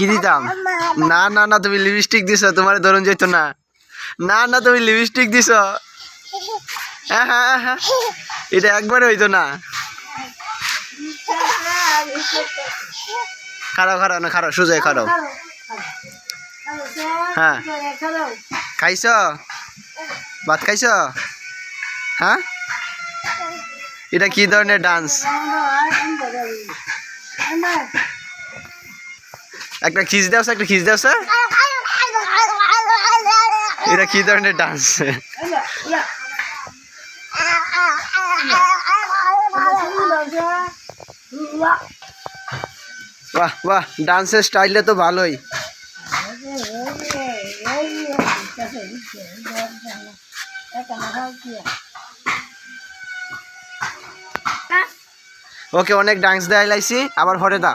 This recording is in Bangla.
কি দিতাম? না না না, তুমি লিপস্টিক দিছো, তোমার ধরুন যেত না। না না, তুমি লিপস্টিক দিছো। হ্যাঁ হ্যাঁ হ্যাঁ, এটা একবারে হইতো না। খারাপ খারাপ না, খারাপ সোজা খারাপ। হ্যাঁ, খাইছ? ভাত খাইছ? হ্যাঁ, এটা কি ধরনের ডান্স? একটা খিস দেওয়া, একটা খিস দেওয়া। এটা কি ধরনের ডান্স? বাহ বাহ, ডান্সের স্টাইলটা তো ভালোই। ওকে, অনেক ডান্স দেখাইলাইছি, আবার হরে দা।